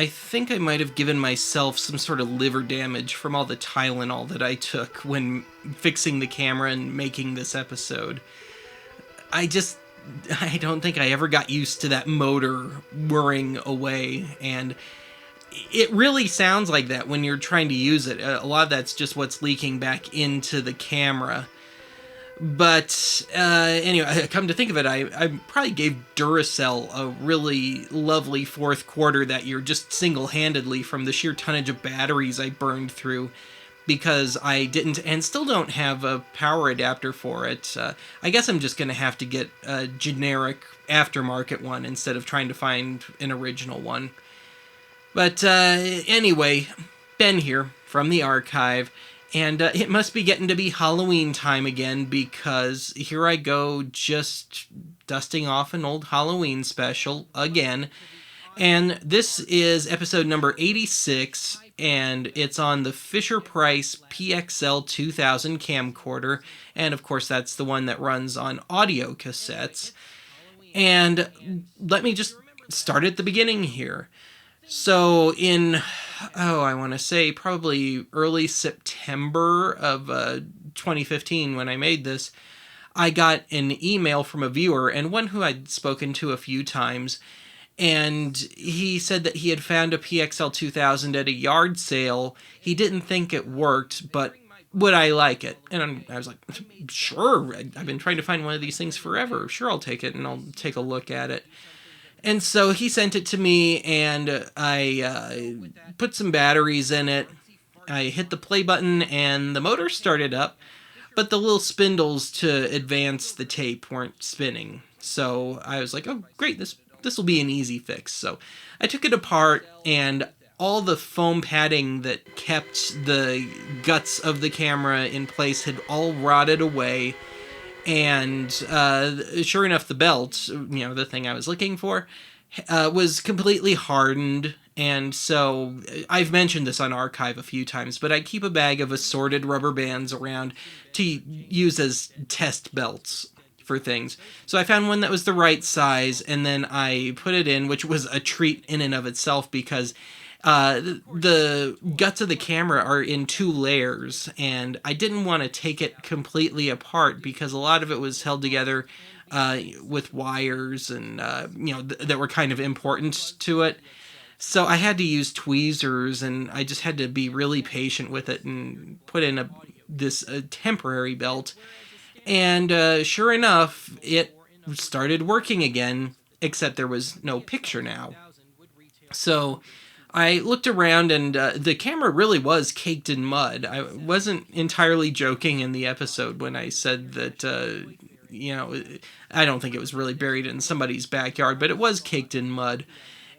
I think I might have given myself some sort of liver damage from all the Tylenol that I took when fixing the camera and making this episode. I just I don't think I ever got used to that motor whirring away, and it really sounds like that when you're trying to use it. A lot of that's just what's leaking back into the camera. But anyway, come to think of it, I probably gave Duracell a really lovely fourth quarter that year, just single-handedly from the sheer tonnage of batteries I burned through, because I didn't and still don't have a power adapter for it. I guess I'm just going to have to get a generic aftermarket one instead of trying to find an original one. But anyway, Ben here from the archive, and it must be getting to be Halloween time again, because here I go just dusting off an old Halloween special again. And this is episode number 86, and it's on the Fisher-Price PXL-2000 camcorder, and of course that's the one that runs on audio cassettes. And let me just start at the beginning here. So in, I want to say probably early September of 2015 when I made this, I got an email from a viewer, and one who I'd spoken to a few times, and he said that he had found a PXL-2000 at a yard sale. He didn't think it worked, but would I like it? And I was like, sure, I've been trying to find one of these things forever. Sure, I'll take it, and I'll take a look at it. And so he sent it to me, and I put some batteries in it. I hit the play button, and the motor started up, but the little spindles to advance the tape weren't spinning. So I was like, oh, great, this will be an easy fix. So I took it apart, and all the foam padding that kept the guts of the camera in place had all rotted away. And sure enough, the belt, the thing I was looking for, was completely hardened. And so I've mentioned this on Archive a few times, but I keep a bag of assorted rubber bands around to use as test belts for things. So I found one that was the right size, and then I put it in, which was a treat in and of itself, because the guts of the camera are in two layers, and I didn't want to take it completely apart because a lot of it was held together with wires and that were kind of important to it. So I had to use tweezers, and I just had to be really patient with it and put in this temporary belt. And sure enough, it started working again, except there was no picture now. So I looked around, and the camera really was caked in mud. I wasn't entirely joking in the episode when I said that, I don't think it was really buried in somebody's backyard, but it was caked in mud.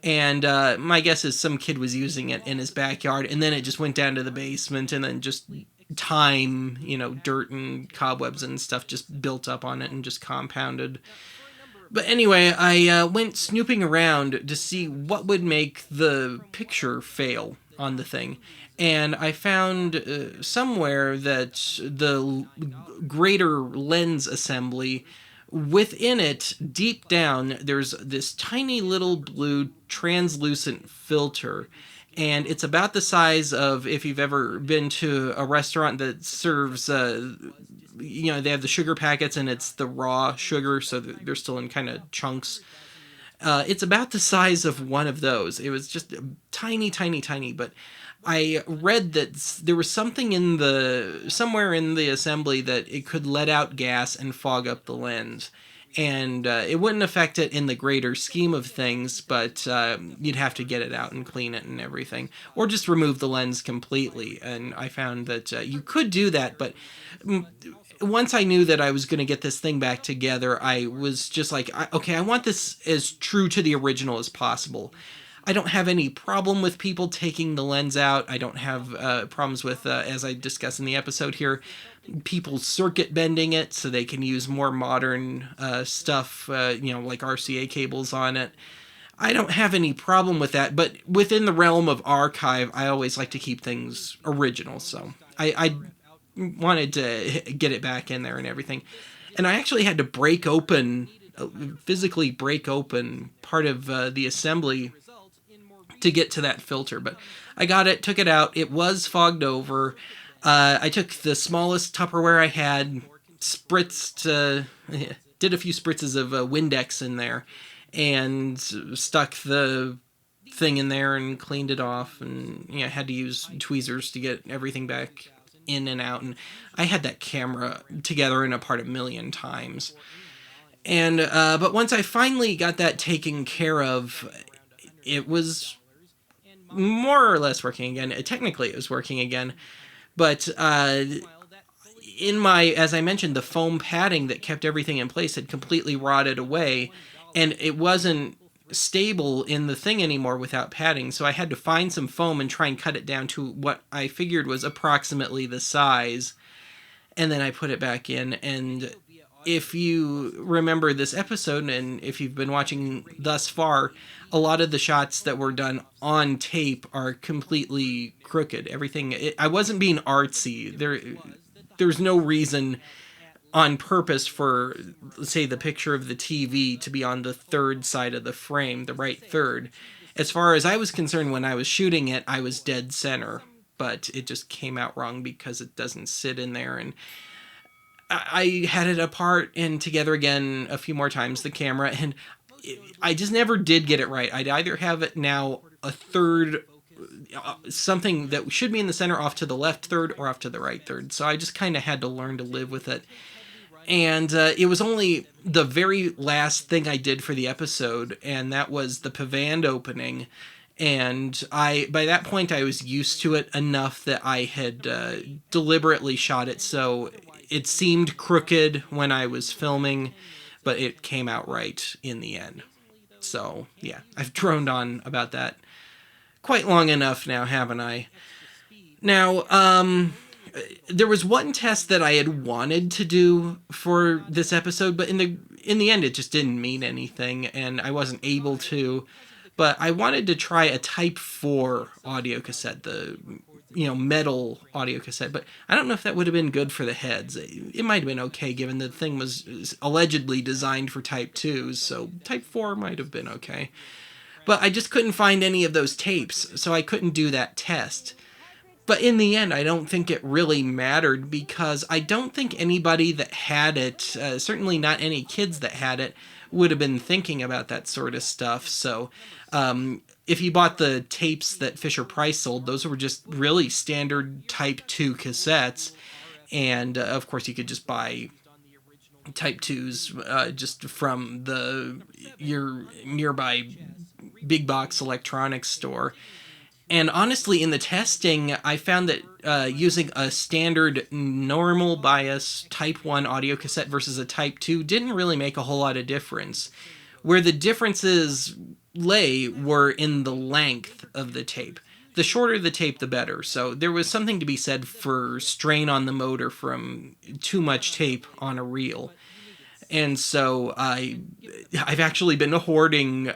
And my guess is some kid was using it in his backyard, and then it just went down to the basement, and then just time, dirt and cobwebs and stuff just built up on it and just compounded. But anyway, I went snooping around to see what would make the picture fail on the thing. And I found somewhere that the greater lens assembly, within it, deep down, there's this tiny little blue translucent filter. And it's about the size of, if you've ever been to a restaurant that serves they have the sugar packets, and it's the raw sugar, so they're still in kind of chunks. It's about the size of one of those. It was just tiny, tiny, tiny. But I read that there was something somewhere in the assembly that it could let out gas and fog up the lens. And it wouldn't affect it in the greater scheme of things, but you'd have to get it out and clean it and everything, or just remove the lens completely. And I found that you could do that, but once I knew that I was going to get this thing back together, I was just like, okay, I want this as true to the original as possible. I don't have any problem with people taking the lens out. I don't have problems with, as I discuss in the episode here, people circuit bending it so they can use more modern stuff, like RCA cables on it. I don't have any problem with that, but within the realm of archive, I always like to keep things original, so I wanted to get it back in there and everything. And I actually had to physically break open part of the assembly to get to that filter. But I got it, took it out. It was fogged over. I took the smallest Tupperware I had, spritzed, did a few spritzes of Windex in there, and stuck the thing in there and cleaned it off, and had to use tweezers to get everything back in and out. And I had that camera together and apart a million times. And but once I finally got that taken care of, it was more or less working again. Technically, it was working again, but as I mentioned, the foam padding that kept everything in place had completely rotted away, and it wasn't stable in the thing anymore without padding. So I had to find some foam and try and cut it down to what I figured was approximately the size, and then I put it back in. And if you remember this episode, and if you've been watching thus far, a lot of the shots that were done on tape are completely crooked. I wasn't being artsy. There's no reason on purpose for, say, the picture of the TV to be on the third side of the frame, the right third. As far as I was concerned, when I was shooting it, I was dead center, but it just came out wrong because it doesn't sit in there. And I had it apart and together again a few more times, the camera, and I just never did get it right. I'd either have it now a third, something that should be in the center off to the left third or off to the right third. So I just kind of had to learn to live with it. And it was only the very last thing I did for the episode, and that was the Pavand opening. And by that point, I was used to it enough that I had deliberately shot it so it seemed crooked when I was filming, but it came out right in the end. So, yeah, I've droned on about that quite long enough now, haven't I? Now, there was one test that I had wanted to do for this episode, but in the end, it just didn't mean anything, and I wasn't able to. But I wanted to try a Type 4 audio cassette, the metal audio cassette, but I don't know if that would have been good for the heads. It might have been okay, given the thing was allegedly designed for Type 2s, so Type 4 might have been okay. But I just couldn't find any of those tapes, so I couldn't do that test. But in the end, I don't think it really mattered, because I don't think anybody that had it, certainly not any kids that had it, would have been thinking about that sort of stuff. So if you bought the tapes that Fisher-Price sold, those were just really standard Type 2 cassettes. And of course, you could just buy Type 2s just from your nearby big box electronics store. And honestly, in the testing, I found that using a standard normal bias Type 1 audio cassette versus a Type 2 didn't really make a whole lot of difference. Where the differences lay were in the length of the tape. The shorter the tape, the better. So there was something to be said for strain on the motor from too much tape on a reel. And so I've actually been hoarding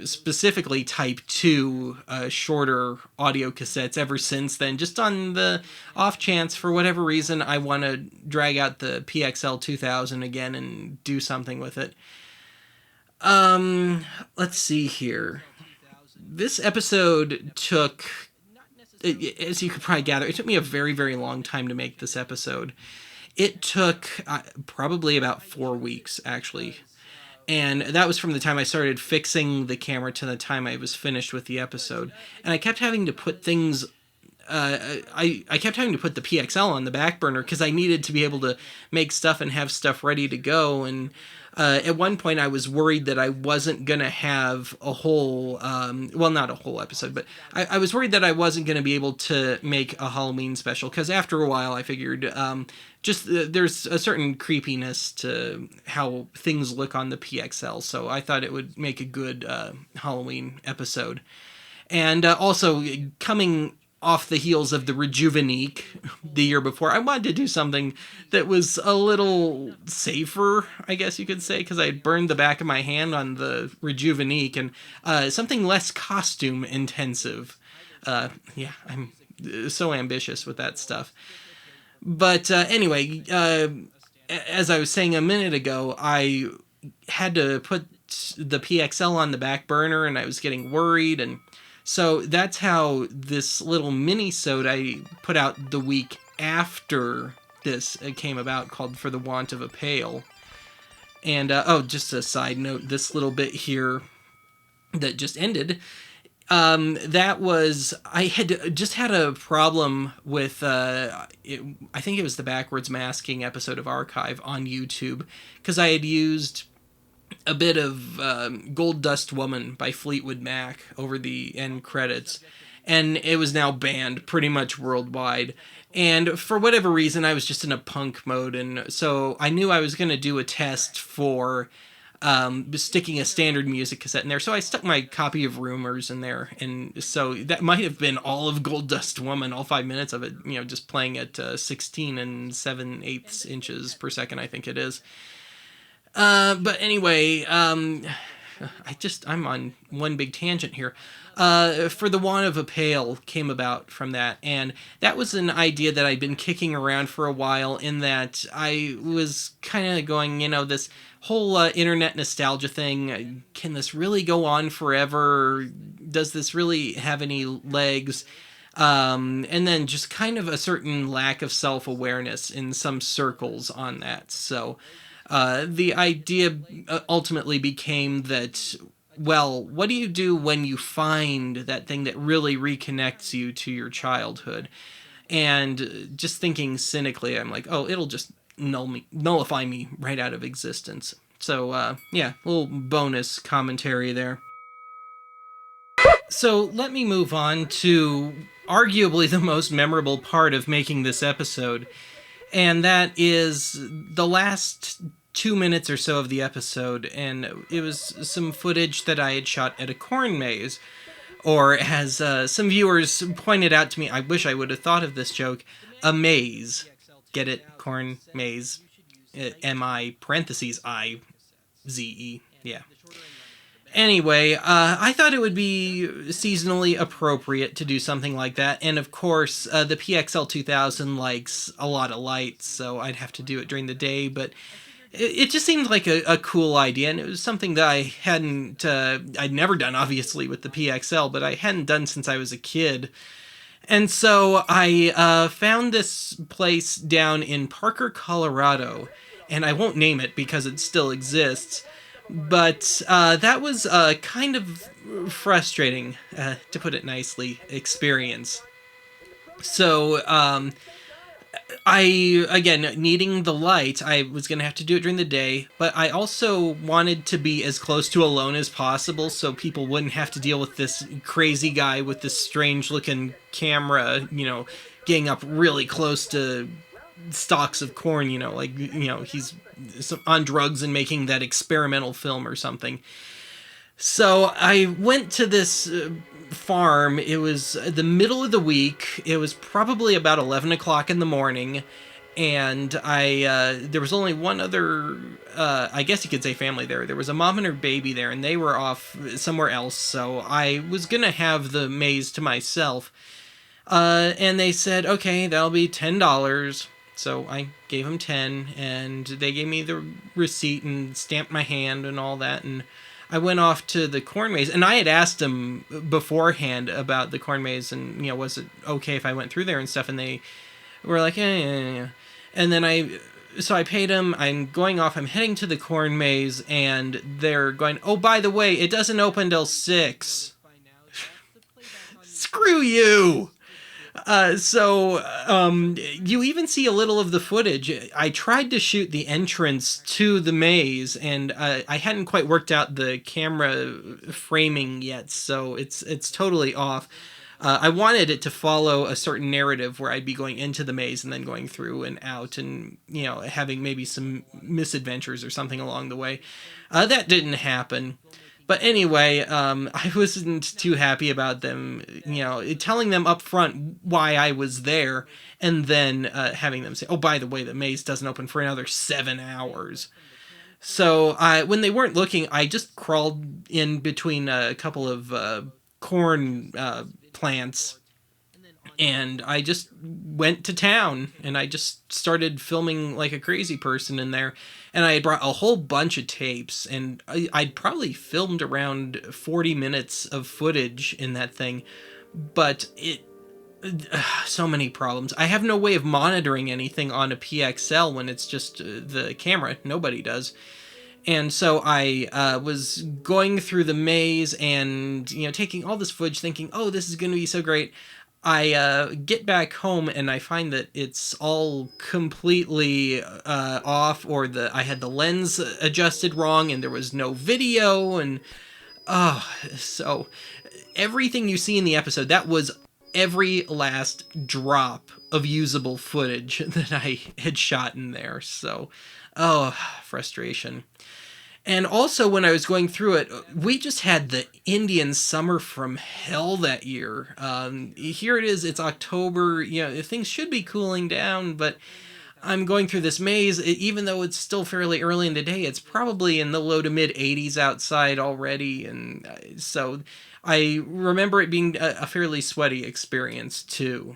specifically Type 2 shorter audio cassettes ever since then, just on the off chance, for whatever reason, I want to drag out the PXL-2000 again and do something with it. Let's see here. This episode took, as you could probably gather, it took me a very, very long time to make this episode. It took probably about 4 weeks, actually. And that was from the time I started fixing the camera to the time I was finished with the episode. And I kept having to put things... I kept having to put the PXL on the back burner because I needed to be able to make stuff and have stuff ready to go. And at one point I was worried that I wasn't going to have a whole... well, not a whole episode, but I was worried that I wasn't going to be able to make a Halloween special. Because after a while I figured... there's a certain creepiness to how things look on the PXL, so I thought it would make a good Halloween episode. And also, coming off the heels of the Rejuvenique the year before, I wanted to do something that was a little safer, I guess you could say, because I had burned the back of my hand on the Rejuvenique, and something less costume intensive. Yeah, I'm so ambitious with that stuff. But anyway, as I was saying a minute ago, I had to put the PXL on the back burner, and I was getting worried, and So that's how this little mini-sode I put out the week after this came about, called For the Want of a Pail. And, just a side note, this little bit here that just ended, that was, I had just had a problem with, I think it was the backwards masking episode of Archive on YouTube, because I had used a bit of Gold Dust Woman by Fleetwood Mac over the end credits, and it was now banned pretty much worldwide. And for whatever reason, I was just in a punk mode, and so I knew I was going to do a test for sticking a standard music cassette in there. So I stuck my copy of Rumors in there, and so that might have been all of Gold Dust Woman, all 5 minutes of it, just playing at 16 and 7/8 inches per second, I think it is. But anyway, I'm on one big tangent here. For the Want of a Pail came about from that, and that was an idea that I'd been kicking around for a while, in that I was kind of going, this whole internet nostalgia thing, can this really go on forever? Does this really have any legs? And then just kind of a certain lack of self-awareness in some circles on that. So the idea ultimately became that, well, what do you do when you find that thing that really reconnects you to your childhood? And just thinking cynically, I'm like, oh, it'll just nullify me right out of existence. So, yeah, little bonus commentary there. So let me move on to arguably the most memorable part of making this episode, and that is the last 2 minutes or so of the episode, and it was some footage that I had shot at a corn maze, or as some viewers pointed out to me, I wish I would have thought of this joke, a maize. Get it? Corn maze. M-I parentheses I-Z-E. Yeah. Anyway, I thought it would be seasonally appropriate to do something like that, and of course, the PXL-2000 likes a lot of light, so I'd have to do it during the day, but it just seemed like a cool idea, and it was something that I hadn't, I'd never done, obviously, with the PXL, but I hadn't done since I was a kid. And so I found this place down in Parker, Colorado, and I won't name it because it still exists, but that was kind of frustrating, to put it nicely, experience. So, again, needing the light, I was going to have to do it during the day, but I also wanted to be as close to alone as possible so people wouldn't have to deal with this crazy guy with this strange-looking camera, getting up really close to stalks of corn, he's on drugs and making that experimental film or something. So I went to this farm. It was the middle of the week. It was probably about 11 o'clock in the morning, and there was only one other, I guess you could say, family there. There was a mom and her baby there, and they were off somewhere else, so I was going to have the maize to myself. And they said, okay, that'll be $10. So I gave them 10, and they gave me the receipt and stamped my hand and all that, and I went off to the corn maze, and I had asked them beforehand about the corn maze, and, was it okay if I went through there and stuff, and they were like, yeah. And then I paid them, I'm going off, I'm heading to the corn maze, and they're going, oh, by the way, it doesn't open till 6. Screw you! You even see a little of the footage. I tried to shoot the entrance to the maze, and I hadn't quite worked out the camera framing yet, so it's totally off. I wanted it to follow a certain narrative where I'd be going into the maze and then going through and out and, having maybe some misadventures or something along the way. That didn't happen. But anyway, I wasn't too happy about them, telling them up front why I was there, and then having them say, oh, by the way, the maze doesn't open for another 7 hours. So when they weren't looking, I just crawled in between a couple of corn plants and I just went to town and I just started filming like a crazy person in there. And I had brought a whole bunch of tapes, and I'd probably filmed around 40 minutes of footage in that thing. But so many problems. I have no way of monitoring anything on a PXL when it's just the camera. Nobody does. And so I was going through the maze and, taking all this footage thinking, oh, this is going to be so great. I get back home and I find that it's all completely off, or I had the lens adjusted wrong and there was no video. And so everything you see in the episode, that was every last drop of usable footage that I had shot in there. So, frustration. And also, when I was going through it, we just had the Indian summer from hell that year. Here it is, it's October, things should be cooling down, but I'm going through this maze. Even though it's still fairly early in the day, it's probably in the low to mid 80s outside already. And so I remember it being a fairly sweaty experience, too.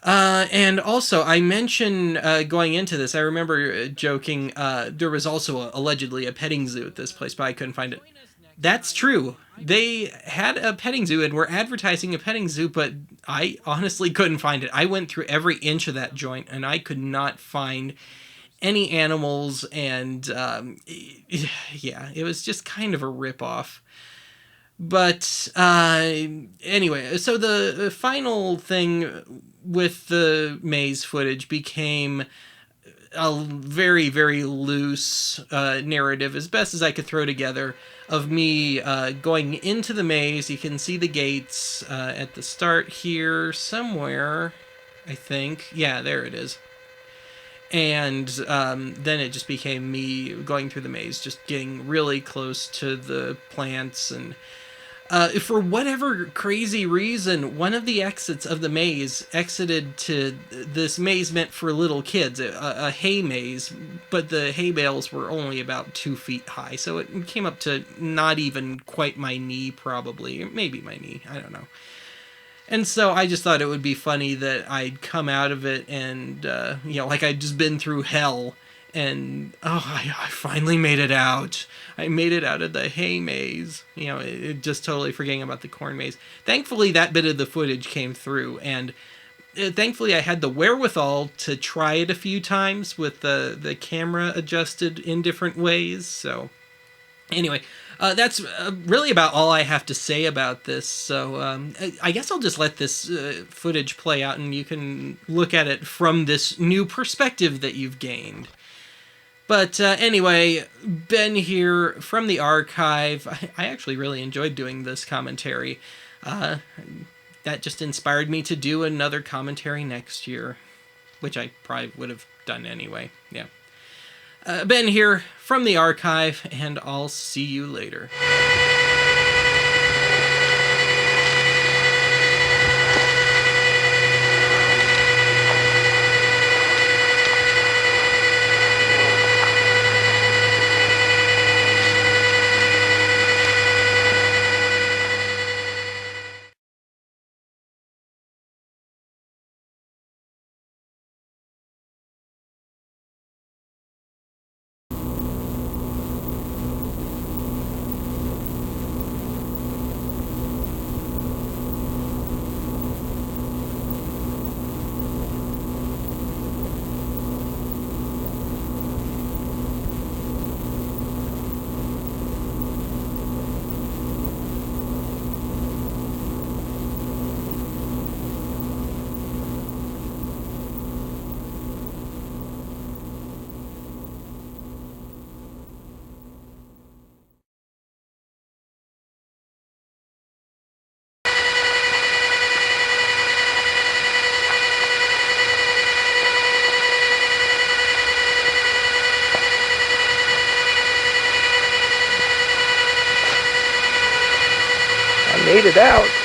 And also, I mentioned going into this, I remember joking, there was also allegedly a petting zoo at this place, but I couldn't find it. That's true. They had a petting zoo and were advertising a petting zoo, but I honestly couldn't find it. I went through every inch of that joint, and I could not find any animals, and yeah, it was just kind of a ripoff. But anyway, so the final thing with the maze footage became a very, very loose narrative, as best as I could throw together, of me going into the maze. You can see the gates at the start here somewhere, I think. Yeah, there it is. And then it just became me going through the maze, just getting really close to the plants. And for whatever crazy reason, one of the exits of the maze exited to this maze meant for little kids, a hay maze, but the hay bales were only about 2 feet high, so it came up to not even quite my knee, probably, maybe my knee, I don't know. And so I just thought it would be funny that I'd come out of it and, like I'd just been through hell. And, I finally made it out. I made it out of the hay maze. Just totally forgetting about the corn maze. Thankfully, that bit of the footage came through. And thankfully, I had the wherewithal to try it a few times with the camera adjusted in different ways. So, anyway, that's really about all I have to say about this. So I guess I'll just let this footage play out and you can look at it from this new perspective that you've gained. But anyway, Ben here from the archive. I actually really enjoyed doing this commentary. That just inspired me to do another commentary next year, which I probably would have done anyway. Yeah. Ben here from the archive, and I'll see you later. Made it out.